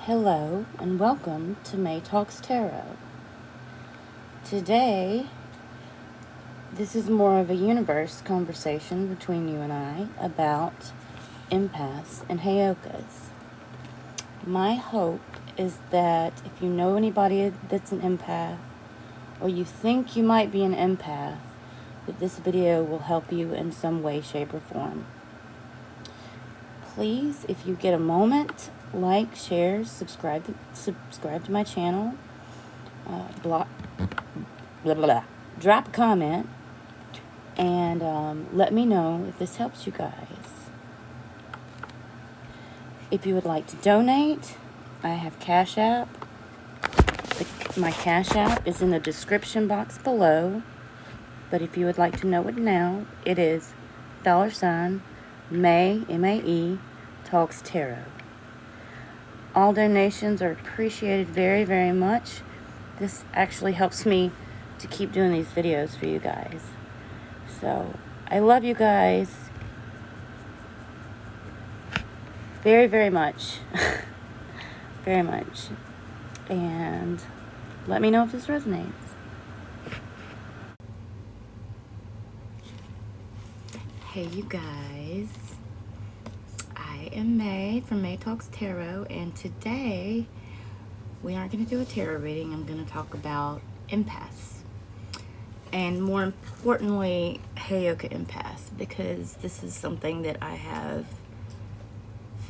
Hello and welcome to MaeTalksTarot. Today, this is more of a universe conversation between you and I about empaths and Heyokas. My hope is that if you know anybody that's an empath, or you think you might be an empath, that this video will help you in some way, shape, or form. Please, if you get a moment, like, share, subscribe to my channel, drop a comment, and let me know if this helps you guys. If you would like to donate, I have Cash App. My Cash App is in the description box below, but if you would like to know it now, it is $Mae, M-A-E, Talks Tarot. All donations are appreciated very, very much. This actually helps me to keep doing these videos for you guys. So, I love you guys very, very much. Very much. And let me know if this resonates. Hey, you guys. I am Mae from Mae Talks Tarot, and today we aren't going to do a tarot reading. I'm going to talk about empaths, and more importantly, Heyoka Empath, because this is something that I have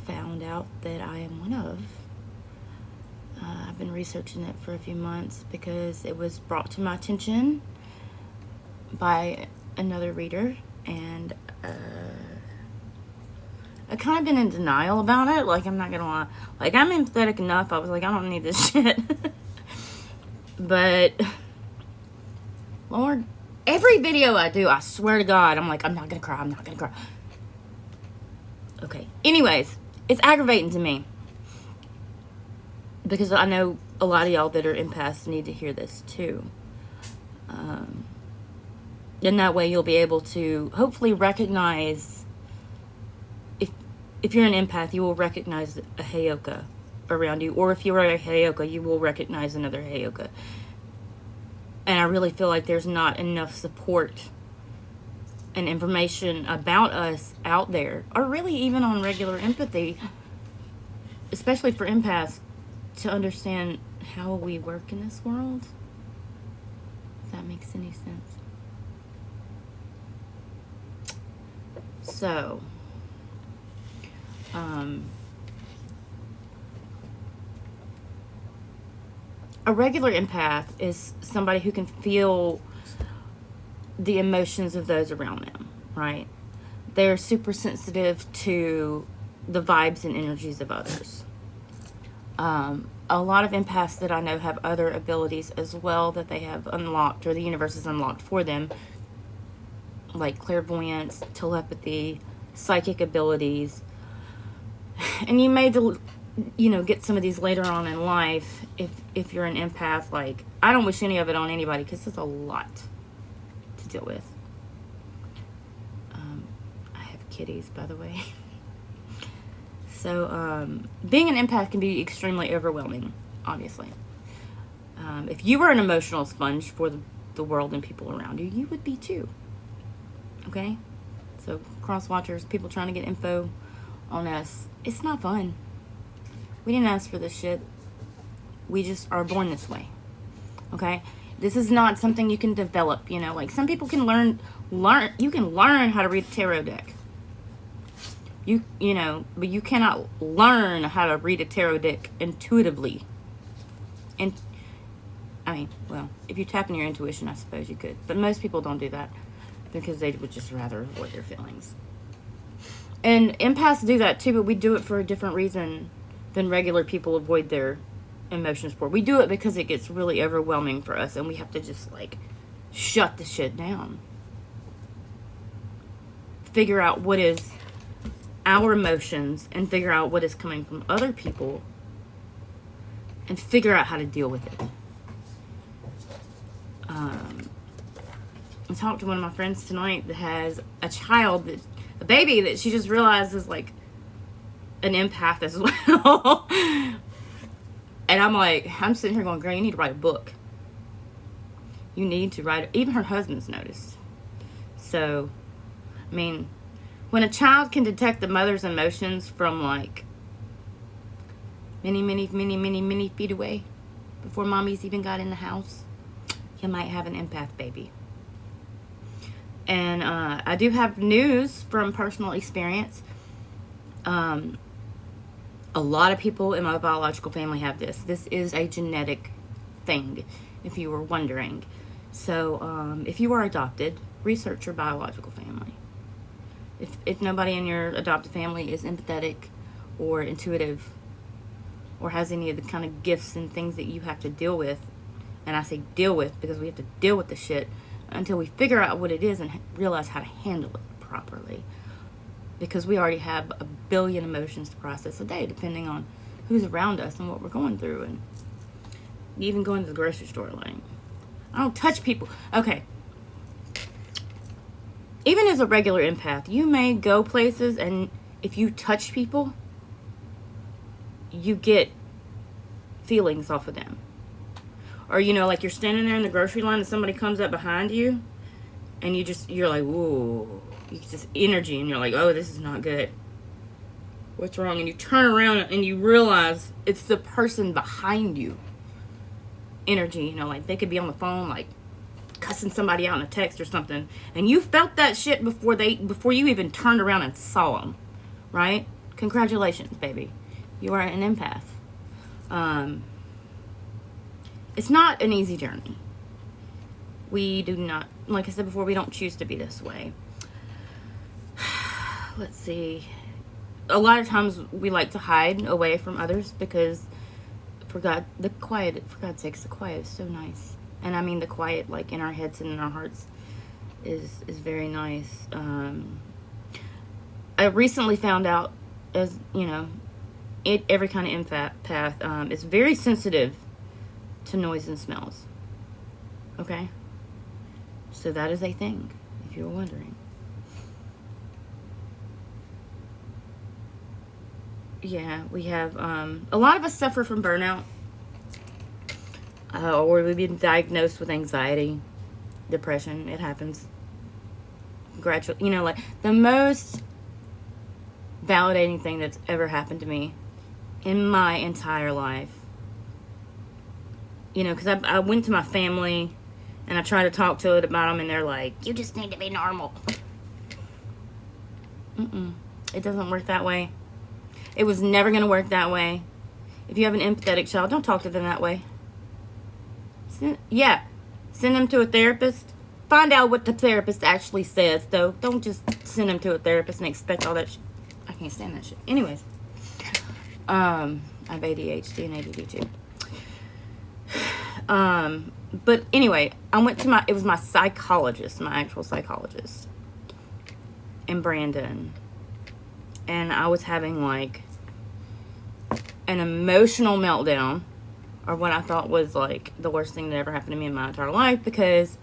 found out that I am one of. I've been researching it for a few months because it was brought to my attention by another reader, and I've kind of been in denial about it. Like, I'm not gonna lie. Like, I'm empathetic enough. I was like, I don't need this shit. But, Lord, every video I do, I swear to God, I'm like, I'm not gonna cry. I'm not gonna cry. Okay. Anyways, it's aggravating to me, because I know a lot of y'all that are empaths need to hear this too. And that way you'll be able to hopefully recognize, if you're an empath, you will recognize a Heyoka around you. Or if you are a Heyoka, you will recognize another Heyoka. And I really feel like there's not enough support and information about us out there, or really even on regular empathy, especially for empaths, to understand how we work in this world. If that makes any sense. So, a regular empath is somebody who can feel the emotions of those around them, right? They're super sensitive to the vibes and energies of others. A lot of empaths that I know have other abilities as well that they have unlocked, or the universe has unlocked for them, like clairvoyance, telepathy, psychic abilities. And you may, get some of these later on in life if you're an empath. Like, I don't wish any of it on anybody, because it's a lot to deal with. I have kitties, by the way. So, being an empath can be extremely overwhelming, obviously. If you were an emotional sponge for the world and people around you, you would be too. Okay? So, cross-watchers, people trying to get info on us, it's not fun. We didn't ask for this shit. We just are born this way. Okay? This is not something you can develop, like some people can learn, you can learn how to read a tarot deck. But you cannot learn how to read a tarot deck intuitively. And, if you tap into your intuition, I suppose you could. But most people don't do that, because they would just rather avoid their feelings. And empaths do that too, but we do it for a different reason than regular people avoid their emotions for. We do it because it gets really overwhelming for us, and we have to just, shut the shit down. Figure out what is our emotions, and figure out what is coming from other people, and figure out how to deal with it. I talked to one of my friends tonight that has a baby that she just realized is an empath as well. And I'm like, I'm sitting here going, girl, you need to write a book. You need to write, even her husband's noticed. So, I mean, when a child can detect the mother's emotions from like many feet away before mommy's even got in the house, you might have an empath baby. And I do have news from personal experience. A lot of people in my biological family have this. This is a genetic thing, if you were wondering. So if you are adopted, research your biological family. If nobody in your adopted family is empathetic or intuitive or has any of the kind of gifts and things that you have to deal with, and I say deal with because we have to deal with the shit until we figure out what it is and realize how to handle it properly. Because we already have a billion emotions to process a day, depending on who's around us and what we're going through. And even going to the grocery store, like, I don't touch people. Okay. Even as a regular empath, you may go places and if you touch people, you get feelings off of them. Or, you know, like you're standing there in the grocery line and somebody comes up behind you and you're like, whoa. You get this energy and you're like, oh, this is not good. What's wrong? And you turn around and you realize it's the person behind you. Energy, you know, like they could be on the phone, like cussing somebody out in a text or something. And you felt that shit before you even turned around and saw them. Right? Congratulations, baby. You are an empath. It's not an easy journey. We do not, like I said before, we don't choose to be this way. Let's see. A lot of times we like to hide away from others because for God's sakes, the quiet is so nice. And I mean the quiet like in our heads and in our hearts is very nice. I recently found out, as you know, every kind of empath is very sensitive to noise and smells. Okay? So that is a thing, if you were wondering. Yeah, we have, a lot of us suffer from burnout. Or we've been diagnosed with anxiety, depression. It happens gradually. You know, like, the most validating thing that's ever happened to me in my entire life. You know, because I went to my family, and I tried to talk to it about them, and they're like, you just need to be normal. It doesn't work that way. It was never going to work that way. If you have an empathetic child, don't talk to them that way. Send them to a therapist. Find out what the therapist actually says, though. Don't just send them to a therapist and expect all that shit. I can't stand that shit. Anyways. I have ADHD and ADD too. But anyway, I went to it was my psychologist, my actual psychologist in Brandon. And I was having like an emotional meltdown, or what I thought was like the worst thing that ever happened to me in my entire life, because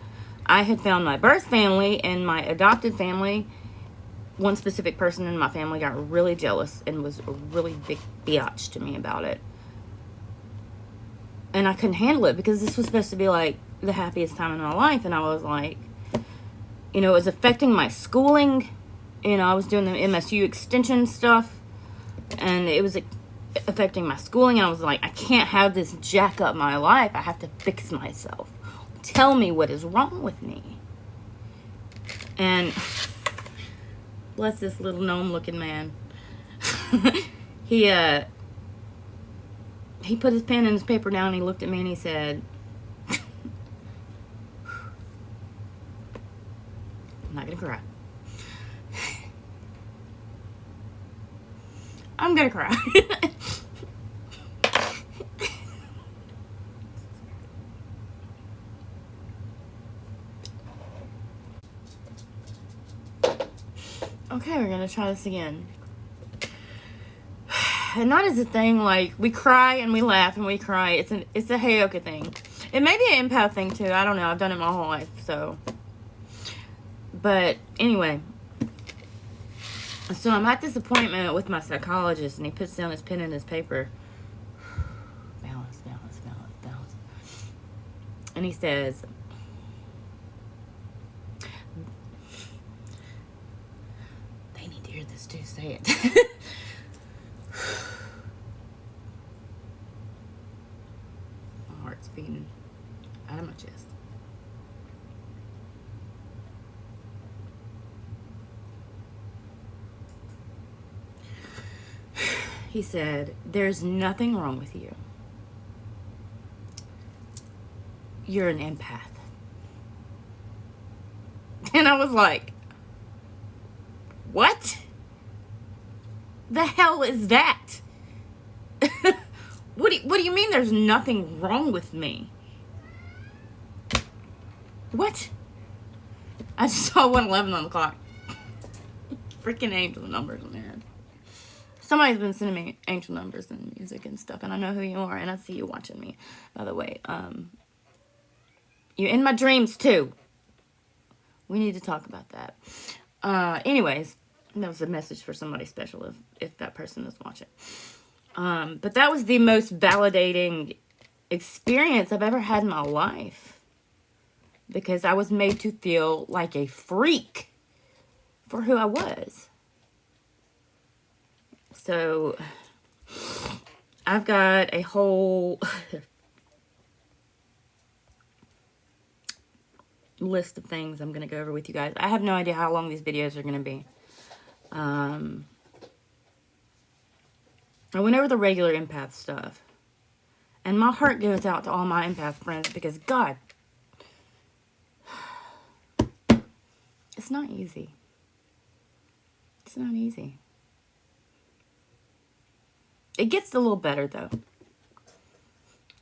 I had found my birth family and my adopted family. One specific person in my family got really jealous and was a really big biatch to me about it. And I couldn't handle it because this was supposed to be like the happiest time in my life. And I was like, you know, it was affecting my schooling. You know, I was doing the MSU extension stuff, and it was affecting my schooling. And I was like, I can't have this jack up my life. I have to fix myself. Tell me what is wrong with me. And bless this little gnome-looking man. He put his pen and his paper down, and he looked at me, and he said, I'm not going to cry. I'm gonna cry. Okay, we're gonna try this again. And that is the thing, like, we cry and we laugh and we cry. It's a Heyoka thing. It may be an empath thing too. I don't know. I've done it my whole life, so. But anyway. So I'm at this appointment with my psychologist, and he puts down his pen and his paper. Balance. And he says, they need to hear this too, say it. My heart's beating out of my chest. He said, there's nothing wrong with you. You're an empath. And I was like, what the hell is that? What do you mean there's nothing wrong with me? What? I just saw 111 on the clock. Freaking angel numbers, man. Somebody's been sending me angel numbers and music and stuff, and I know who you are, and I see you watching me, by the way. You're in my dreams, too. We need to talk about that. Anyways, that was a message for somebody special if that person is watching. But that was the most validating experience I've ever had in my life. Because I was made to feel like a freak for who I was. So, I've got a whole list of things I'm going to go over with you guys. I have no idea how long these videos are going to be. I went over the regular empath stuff. And my heart goes out to all my empath friends because, God, it's not easy. It's not easy. It gets a little better, though,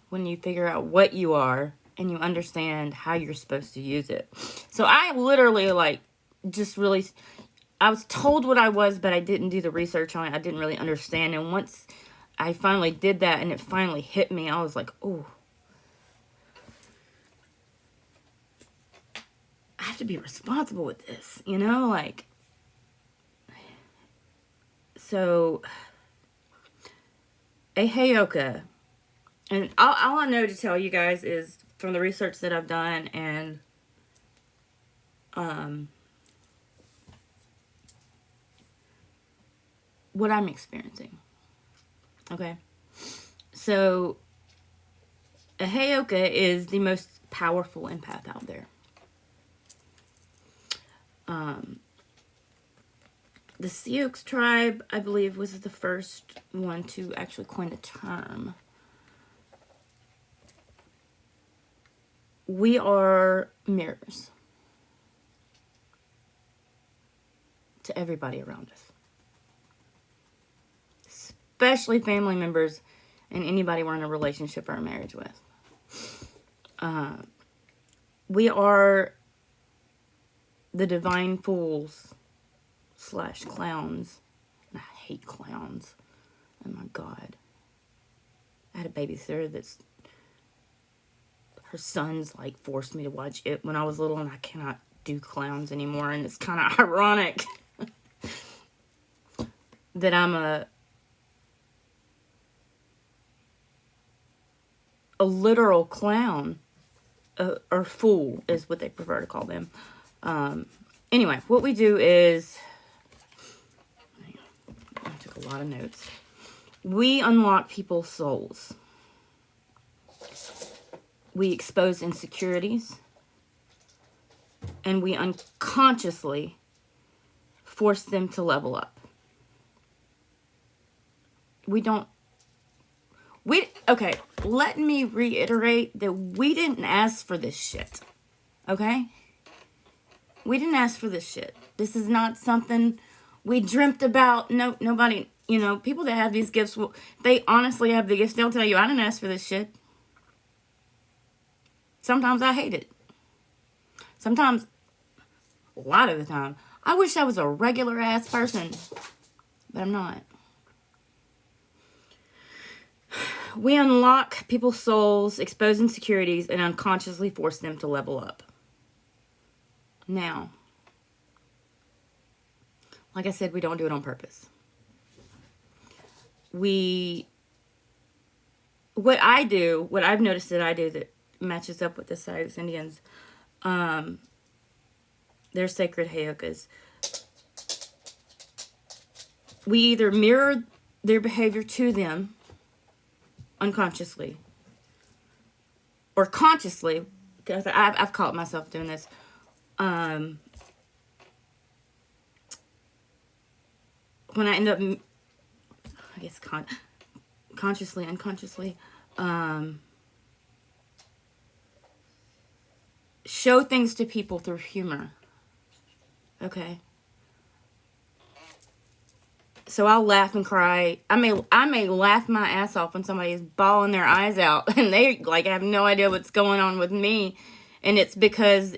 when you figure out what you are and you understand how you're supposed to use it. So I literally, I was told what I was, but I didn't do the research on it. I didn't really understand. And once I finally did that and it finally hit me, I was like, oh, I have to be responsible with this, So, A Heyoka. And all I know to tell you guys is from the research that I've done and what I'm experiencing. Okay? So, A Heyoka is the most powerful empath out there. The Sioux tribe, I believe, was the first one to actually coin the term. We are mirrors to everybody around us. Especially family members and anybody we're in a relationship or a marriage with. We are the divine fools / clowns. And I hate clowns. Oh my God. I had a babysitter that's her sons forced me to watch it when I was little, and I cannot do clowns anymore, and it's kind of ironic that I'm a literal clown, or fool is what they prefer to call them. Anyway, what we do is, I took a lot of notes. We unlock people's souls. We expose insecurities. And we unconsciously force them to level up. Okay, let me reiterate that we didn't ask for this shit. Okay? We didn't ask for this shit. This is not something we dreamt about. No, nobody, people that have these gifts, they honestly have the gifts. They'll tell you, I didn't ask for this shit. Sometimes I hate it. Sometimes, a lot of the time, I wish I was a regular ass person, but I'm not. We unlock people's souls, expose insecurities, and unconsciously force them to level up. Now, like I said, we don't do it on purpose. What I've noticed that I do that matches up with the Sioux Indians. They're sacred Heyokas. We either mirror their behavior to them unconsciously or consciously, because I've caught myself doing this. When I end up, I guess consciously, unconsciously, show things to people through humor. Okay. So I'll laugh and cry. I may laugh my ass off when somebody is bawling their eyes out and they like have no idea what's going on with me. And it's because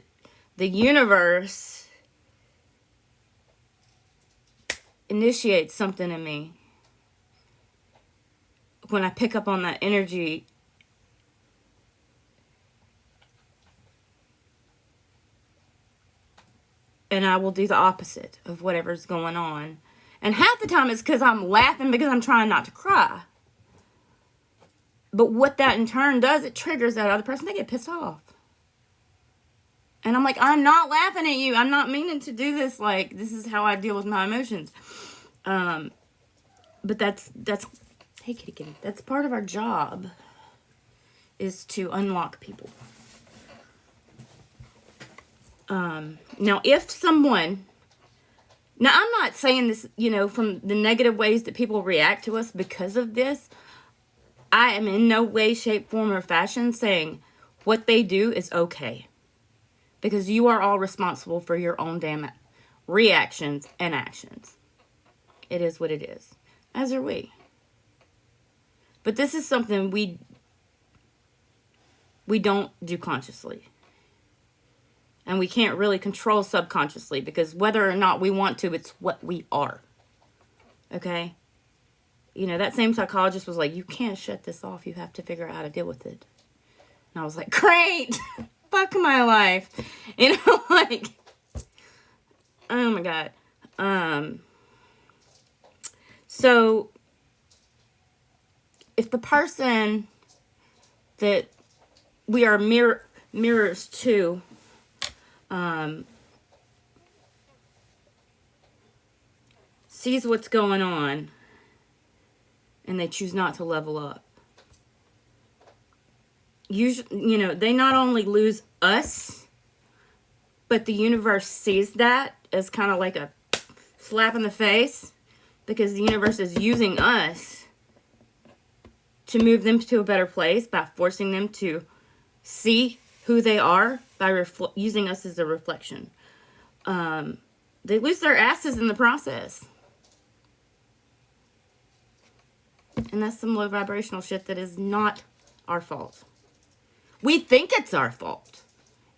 the universe initiates something in me when I pick up on that energy. And I will do the opposite of whatever's going on. And half the time it's because I'm laughing because I'm trying not to cry. But what that in turn does, it triggers that other person. They get pissed off. And I'm like, I'm not laughing at you. I'm not meaning to do this. Like, this is how I deal with my emotions. But that's hey, kitty, kitty. That's part of our job, is to unlock people. Now, if someone... Now, I'm not saying this, from the negative ways that people react to us because of this. I am in no way, shape, form, or fashion saying what they do is okay. Because you are all responsible for your own damn reactions and actions. It is what it is. As are we. But this is something we don't do consciously. And we can't really control subconsciously, because whether or not we want to, it's what we are. Okay? That same psychologist was like, you can't shut this off. You have to figure out how to deal with it. And I was like, great! Fuck my life. Like, oh my God. So, if the person that we are mirrors to, sees what's going on and they choose not to level up, usually, they not only lose us, but the universe sees that as kind of like a slap in the face, because the universe is using us to move them to a better place by forcing them to see who they are by using us as a reflection. They lose their asses in the process. And that's some low vibrational shit that is not our fault. We think it's our fault,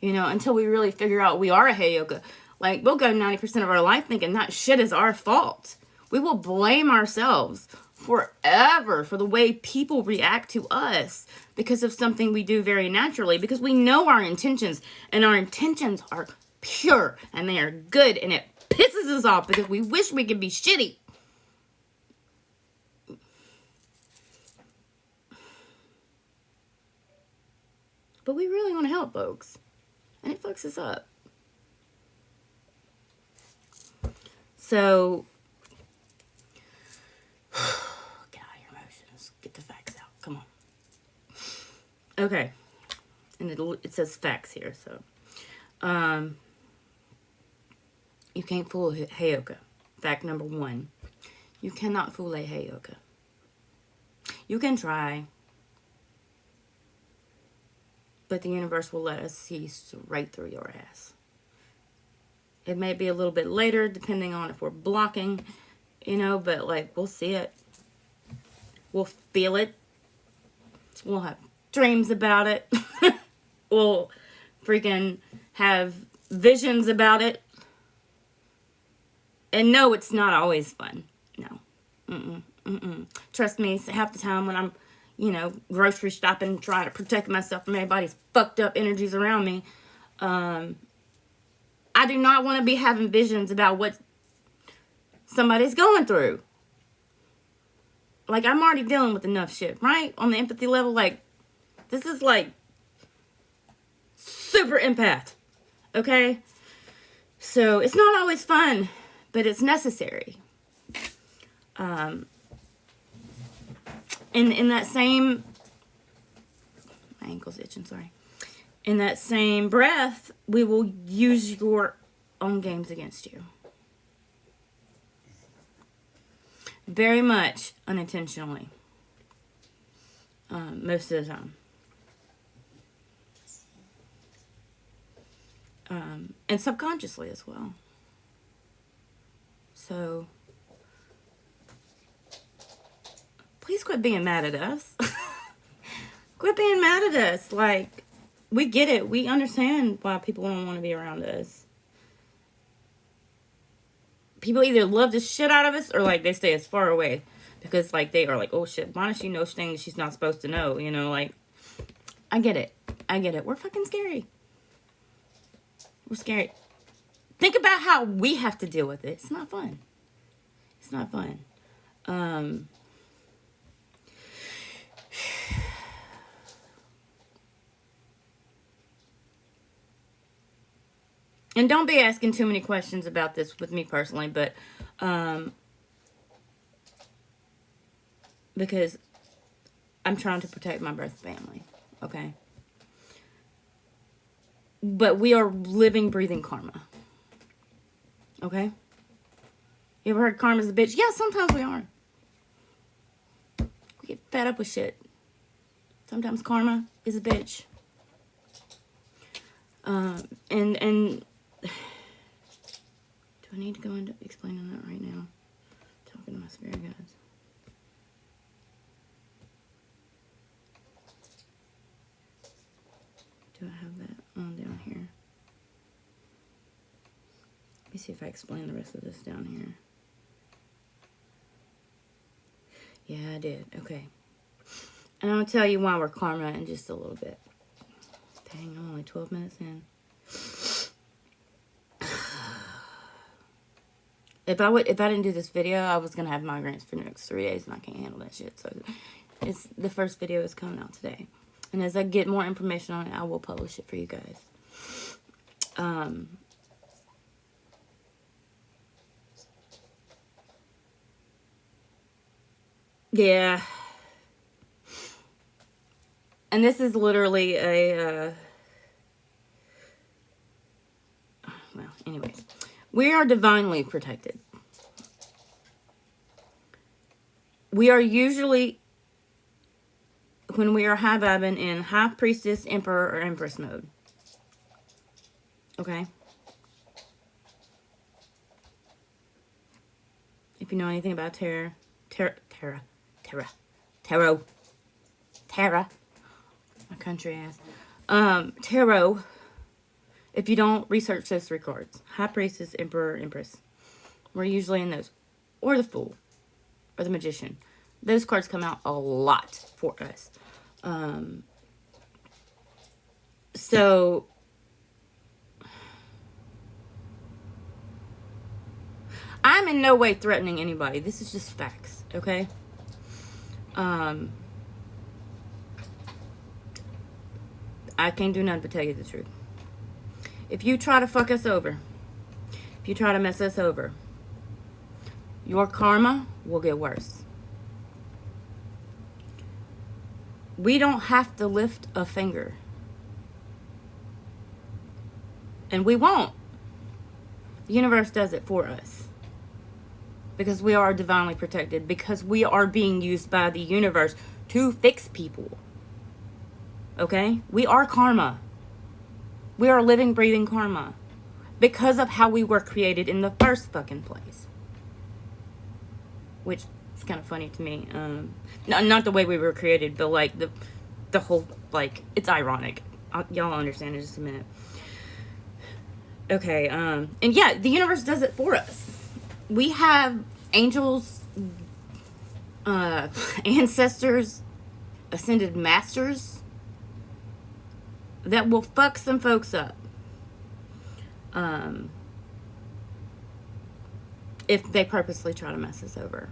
until we really figure out we are a Heyoka. Like, we'll go 90% of our life thinking that shit is our fault. We will blame ourselves forever for the way people react to us because of something we do very naturally, because we know our intentions, and our intentions are pure and they are good, and it pisses us off because we wish we could be shitty. But we really want to help folks, and it fucks us up. So, get out of your emotions. Get the facts out. Come on. Okay. And it says facts here, so. You can't fool a Heyoka. Fact number 1. You cannot fool a Heyoka. You can try, but the universe will let us see right through your ass. It may be a little bit later, depending on if we're blocking, but like, we'll see it. We'll feel it. We'll have dreams about it. We'll freaking have visions about it. And no, it's not always fun. No. Trust me, half the time when I'm, grocery shopping, trying to protect myself from everybody's fucked up energies around me, I do not want to be having visions about what somebody's going through. Like, I'm already dealing with enough shit, right? On the empathy level, like, this is like super empath. Okay? So it's not always fun, but it's necessary. In that same, my ankle's itching, sorry. In that same breath, we will use your own games against you. Very much unintentionally. Most of the time. And subconsciously as well. So, please quit being mad at us. Quit being mad at us. Like, we get it. We understand why people don't want to be around us. People either love the shit out of us or, like, they stay as far away. Because, like, they are like, oh, shit, why does she know things she's not supposed to know? You know, like, I get it. I get it. We're fucking scary. We're scary. Think about how we have to deal with it. It's not fun. It's not fun. And don't be asking too many questions about this with me personally, but because I'm trying to protect my birth family, okay? But we are living, breathing karma, okay? You ever heard karma's a bitch? Yeah, sometimes we are. We get fed up with shit. Sometimes karma is a bitch. And do I need to go into explaining that right now? Talking to my spirit guides. Do I have that on down here? Let me see if I explain the rest of this down here. Yeah, I did. Okay. And I'm going to tell you why we're karma in just a little bit. Dang, I'm only 12 minutes in. If I didn't do this video, I was going to have migraines for the next 3 days, and I can't handle that shit. So it's the first video is coming out today. And as I get more information on it, I will publish it for you guys. Yeah. And this is literally a, well, anyways. We are divinely protected. We are usually, when we are high vibing, in high priestess, emperor, or empress mode. Okay? If you know anything about tarot. My country ass. Tarot. If you don't research those three cards. High priestess, emperor, empress. We're usually in those. Or the fool. Or the magician. Those cards come out a lot for us. So I'm in no way threatening anybody. This is just facts, okay? I can't do nothing but tell you the truth. If you try to fuck us over, if you try to mess us over, your karma will get worse. We don't have to lift a finger. And we won't. The universe does it for us. Because we are divinely protected. Because we are being used by the universe to fix people. Okay? We are karma. We are living, breathing karma. Because of how we were created in the first fucking place. Which is kind of funny to me. Not the way we were created, but like the whole, like, it's ironic. Y'all understand in just a minute. Okay, and yeah, the universe does it for us. We have angels, ancestors, ascended masters that will fuck some folks up. If they purposely try to mess us over.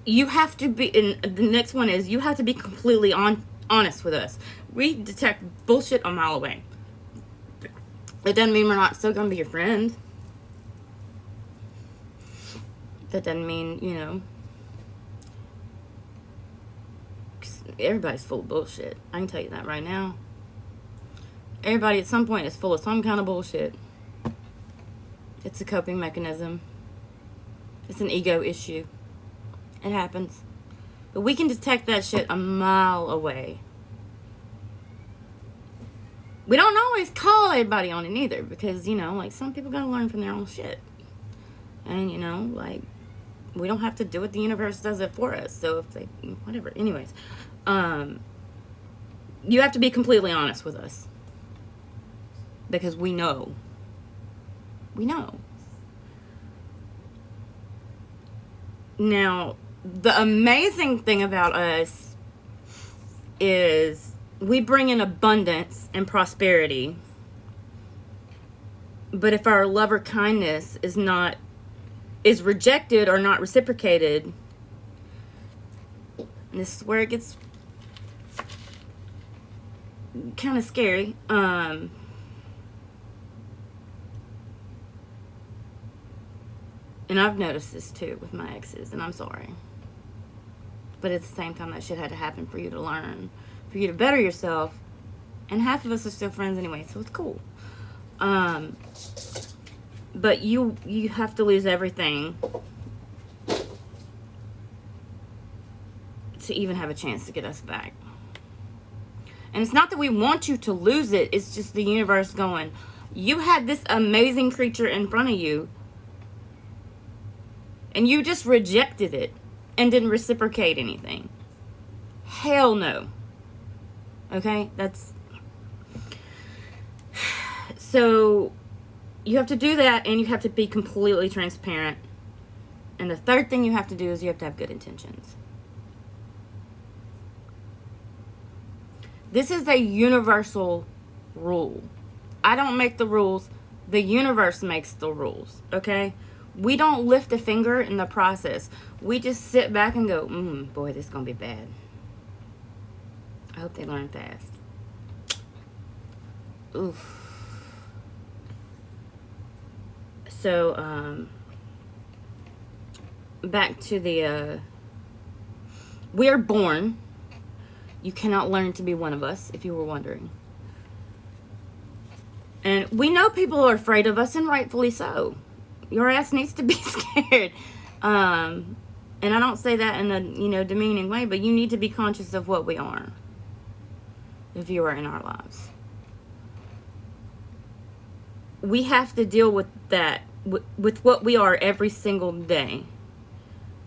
you have to be, and the next one is you have to be completely honest with us. We detect bullshit a mile away. It doesn't mean we're not still going to be your friend. That doesn't mean, you know, 'cause everybody's full of bullshit. I can tell you that right now. Everybody at some point is full of some kind of bullshit. It's a coping mechanism. It's an ego issue. It happens. But we can detect that shit a mile away. We don't always call everybody on it either, because, you know, like, some people gotta learn from their own shit. And, you know, like, we don't have to do it. The universe does it for us. So if they, whatever. Anyways, you have to be completely honest with us. Because we know. We know. Now, the amazing thing about us is we bring in abundance and prosperity. But if our love or kindness is rejected or not reciprocated, and this is where it gets kind of scary. And I've noticed this too with my exes, and I'm sorry. But at the same time, that shit had to happen for you to learn, for you to better yourself. And half of us are still friends anyway, so it's cool. But you have to lose everything to even have a chance to get us back. And it's not that we want you to lose it, it's just the universe going, you had this amazing creature in front of you, and you just rejected it and didn't reciprocate anything. Hell no. Okay? So, you have to do that, and you have to be completely transparent. And the third thing you have to do is you have to have good intentions. This is a universal rule. I don't make the rules. The universe makes the rules. Okay? We don't lift a finger in the process. We just sit back and go, boy, this is going to be bad. I hope they learn fast. Oof. So, back to the, we are born. You cannot learn to be one of us, if you were wondering. And we know people are afraid of us, and rightfully so. Your ass needs to be scared. And I don't say that in a, demeaning way, but you need to be conscious of what we are. If you are in our lives. We have to deal with that, with what we are every single day.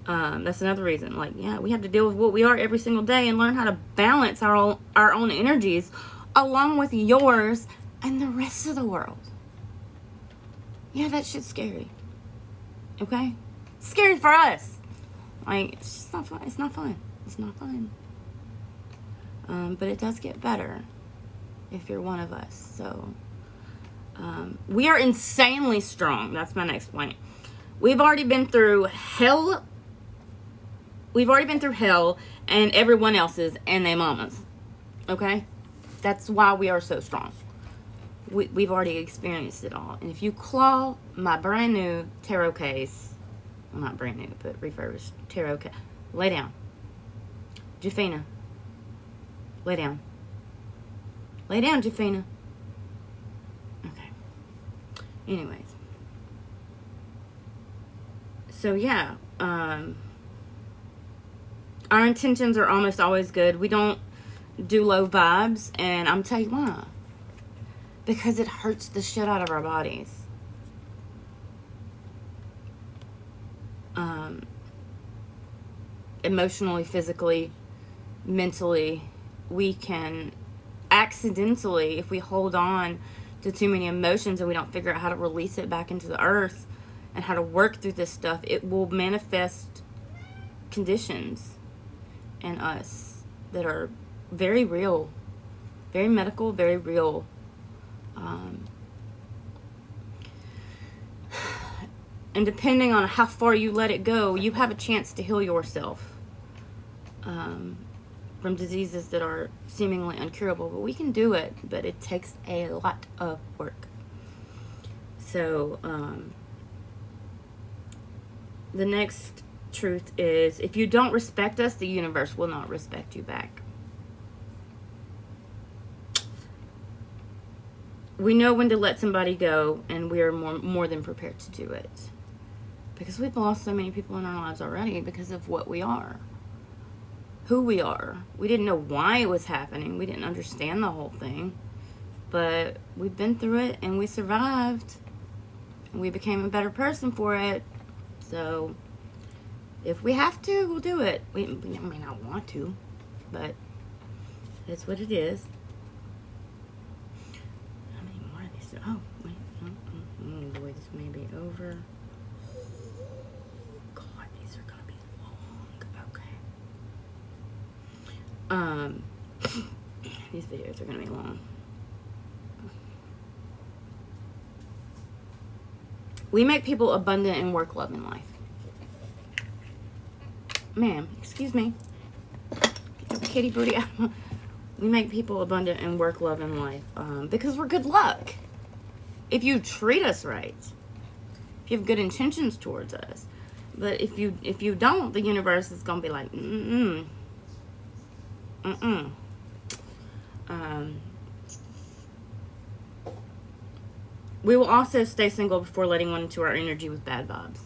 That's another reason. We have to deal with what we are every single day and learn how to balance our own energies along with yours and the rest of the world. Yeah, that shit's scary. Okay? It's scary for us. It's just not fun. It's not fun. It's not fun. But it does get better if you're one of us. So, we are insanely strong. That's my next point. We've already been through hell. We've already been through hell and everyone else's and their mamas. Okay? That's why we are so strong. We've already experienced it all. And if you claw my brand new tarot case, well, not brand new, but refurbished tarot case, lay down. Jafina. Lay down. Lay down, Jafina. Okay. Anyways. So, yeah. Our intentions are almost always good. We don't do low vibes. And I'm telling you why. Because it hurts the shit out of our bodies. Emotionally, physically, mentally, we can accidentally, if we hold on to too many emotions and we don't figure out how to release it back into the earth and how to work through this stuff, it will manifest conditions in us that are very real, very medical, very real. And depending on how far you let it go, you have a chance to heal yourself from diseases that are seemingly incurable. But we can do it, but it takes a lot of work. So, the next truth is, if you don't respect us, the universe will not respect you back. We know when to let somebody go, and we are more than prepared to do it. Because we've lost so many people in our lives already because of what we are. Who we are. We didn't know why it was happening. We didn't understand the whole thing. But we've been through it, and we survived. And we became a better person for it. So, if we have to, we'll do it. We may not want to, but it's what it is. How many more of these? Oh, wait. Boy, this may be over. God, these are going to be long. Okay. These videos are going to be long. We make people abundant in work, love, and life. Ma'am, excuse me. Get your kitty booty out. We make people abundant in work, love, and life because we're good luck. If you treat us right, if you have good intentions towards us. But if you don't, the universe is gonna be like, we will also stay single before letting one into our energy with bad vibes.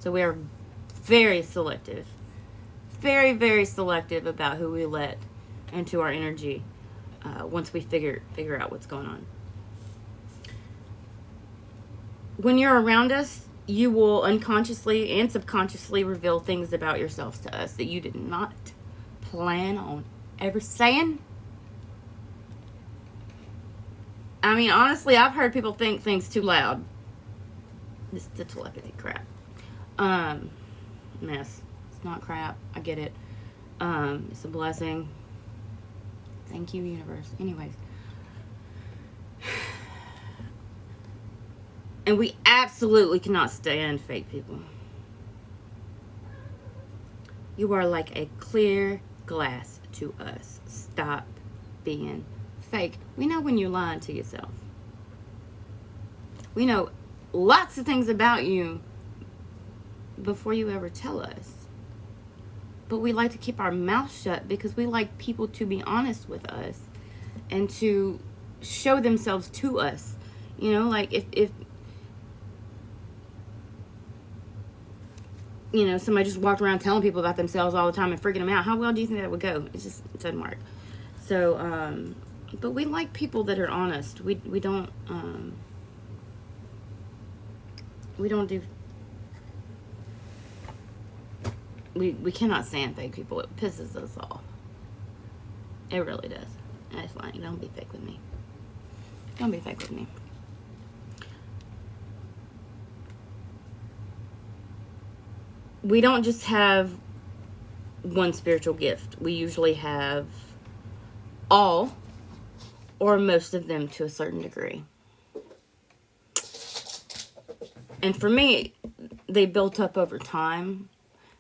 So we are very selective. Very, very selective about who we let into our energy once we figure out what's going on. When you're around us, you will unconsciously and subconsciously reveal things about yourselves to us that you did not plan on ever saying. I mean, honestly, I've heard people think things too loud. This is the telepathy crap. Mess. It's not crap. I get it. It's a blessing. Thank you, universe. Anyways. And we absolutely cannot stand fake people. You are like a clear glass to us. Stop being fake. We know when you're lying to yourself. We know lots of things about you before you ever tell us. But we like to keep our mouth shut because we like people to be honest with us and to show themselves to us. You know, like if you know, somebody just walked around telling people about themselves all the time and freaking them out, how well do you think that would go? It doesn't work. So, but we like people that are honest. We don't do. We cannot stand fake people. It pisses us off. It really does. That's fine. Don't be fake with me. Don't be fake with me. We don't just have one spiritual gift. We usually have all or most of them to a certain degree. And for me, they built up over time.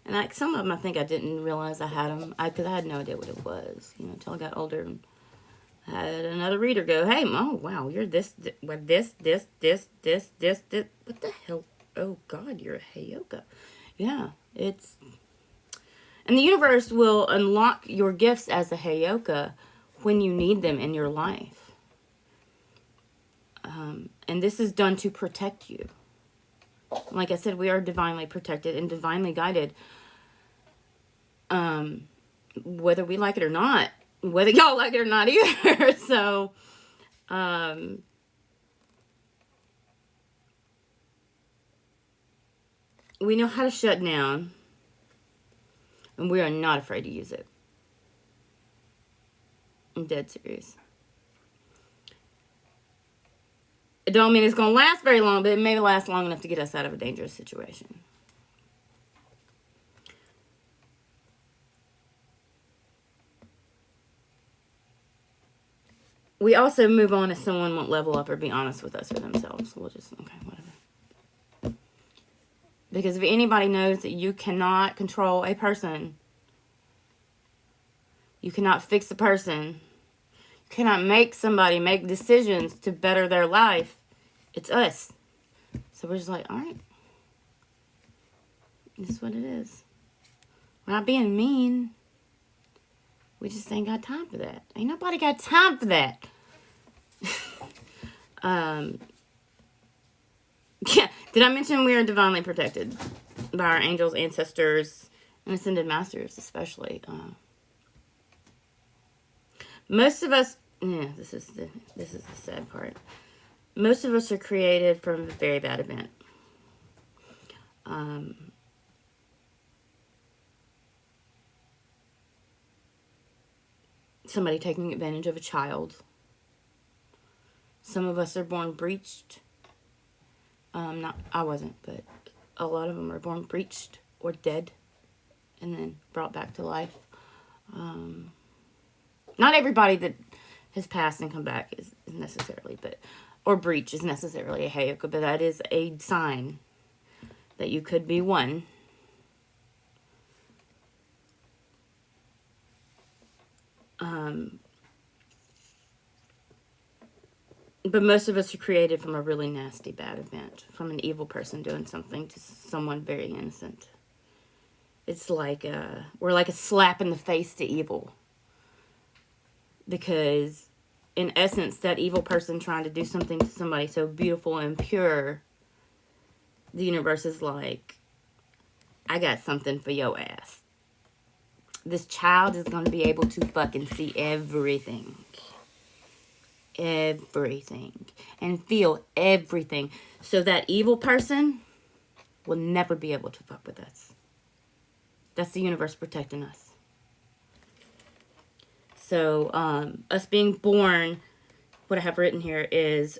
And like some of them, I think I didn't realize I had them. Because I had no idea what it was, you know, until I got older and had another reader go, "Hey, oh wow, you're this. What the hell? Oh God, you're a Heyoka." Yeah, it's... And the universe will unlock your gifts as a Heyoka when you need them in your life. And this is done to protect you. Like I said, we are divinely protected and divinely guided. Whether we like it or not. Whether y'all like it or not either. So, we know how to shut down. And we are not afraid to use it. I'm dead serious. It don't mean it's going to last very long, but it may last long enough to get us out of a dangerous situation. We also move on if someone won't level up or be honest with us or themselves. We'll just, okay, whatever. Because if anybody knows that you cannot control a person, you cannot fix a person, you cannot make somebody make decisions to better their life, it's us. So we're just like, all right, this is what it is. We're not being mean. We just ain't got time for that. Ain't nobody got time for that. Yeah, did I mention we are divinely protected by our angels, ancestors, and ascended masters, especially? Most of us, yeah, this is the sad part. Most of us are created from a very bad event. Somebody taking advantage of a child. Some of us are born breached. I wasn't, but a lot of them are born breached or dead and then brought back to life. Not everybody that has passed and come back is necessarily, or breach is necessarily a Heyoka, but that is a sign that you could be one. But most of us are created from a really nasty, bad event, from an evil person doing something to someone very innocent. It's like we're like a slap in the face to evil. Because, in essence, that evil person trying to do something to somebody so beautiful and pure, the universe is like, I got something for your ass. This child is going to be able to fucking see everything. Everything. And feel everything. So that evil person will never be able to fuck with us. That's the universe protecting us. So, us being born, what I have written here is,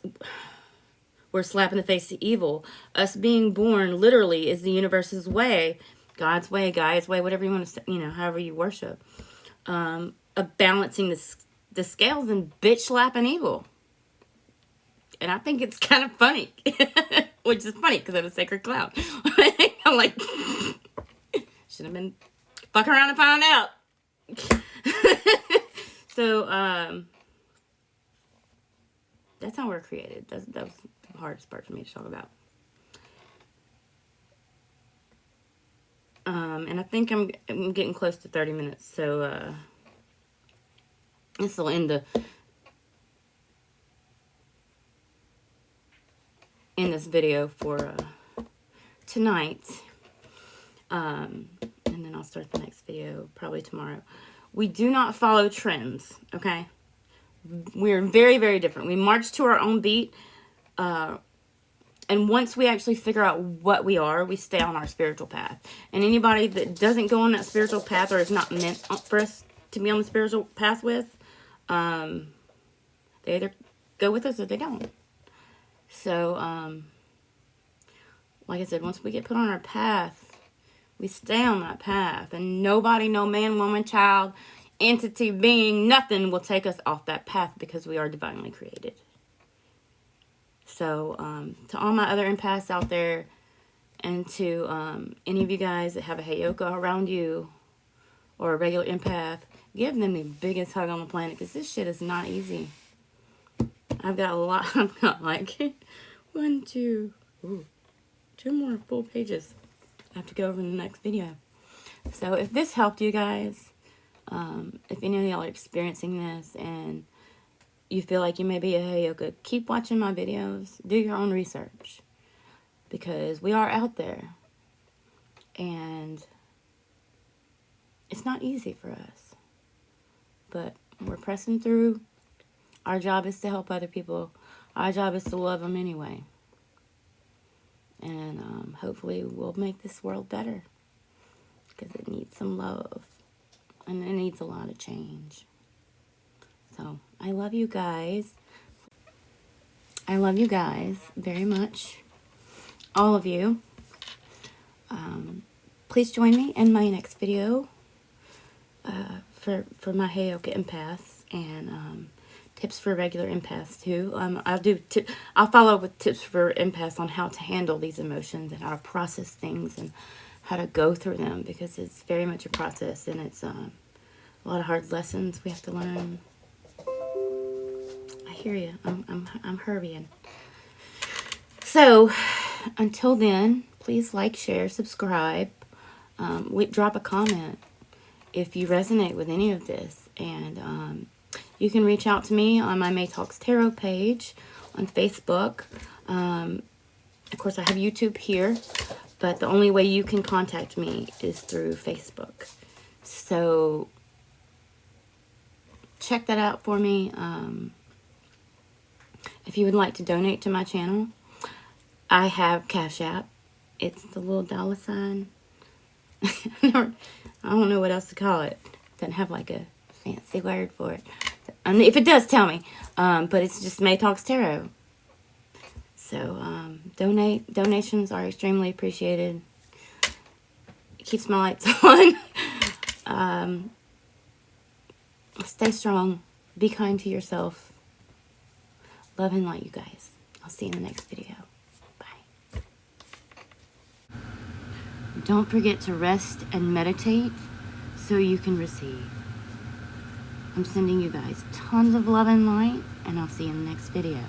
we're slapping the face to evil. Us being born, literally, is the universe's way. God's way, Gaia's way, whatever you want to say, however you worship. Of balancing the scales and bitch slapping evil. And I think it's kind of funny. Which is funny, because I'm a sacred clown. I'm like, should have been fucking around and found out. So, that's how we're created. That was the hardest part for me to talk about. And I think I'm getting close to 30 minutes, so this will end this video for tonight. And then I'll start the next video probably tomorrow. We do not follow trends, okay? We're very, very different. We march to our own beat. And once we actually figure out what we are, we stay on our spiritual path. And anybody that doesn't go on that spiritual path or is not meant for us to be on the spiritual path with, they either go with us or they don't. So, like I said, once we get put on our path, we stay on that path. And nobody, no man, woman, child, entity, being, nothing will take us off that path because we are divinely created. So, to all my other empaths out there, and to any of you guys that have a Heyoka around you, or a regular empath, give them the biggest hug on the planet, because this shit is not easy. I've got a lot, I've got like, 2 more full pages I have to go over in the next video. So, if this helped you guys, if any of y'all are experiencing this, and you feel like you may be a Heyoka, keep watching my videos. Do your own research. Because we are out there. And it's not easy for us. But we're pressing through. Our job is to help other people. Our job is to love them anyway. And hopefully we'll make this world better. Because it needs some love. And it needs a lot of change. So, I love you guys. I love you guys very much. All of you. Please join me in my next video for my Heyoka Empaths. And tips for regular empaths too. I'll follow up with tips for empaths on how to handle these emotions and how to process things and how to go through them, because it's very much a process, and it's a lot of hard lessons we have to learn. I hear you. I'm hurrying. So until then, please like, share, subscribe, drop a comment if you resonate with any of this, and you can reach out to me on my MaeTalksTarot page on Facebook. Of course, I have YouTube here, but the only way you can contact me is through Facebook. So check that out for me. If you would like to donate to my channel, I have Cash App. It's the little $sign. I don't know what else to call it. Doesn't have like a fancy word for it. If it does, tell me. But it's just MaeTalksTarot. So donations are extremely appreciated. It keeps my lights on. Stay strong. Be kind to yourself. Love and light, you guys. I'll see you in the next video. Bye. Don't forget to rest and meditate so you can receive. I'm sending you guys tons of love and light, and I'll see you in the next video.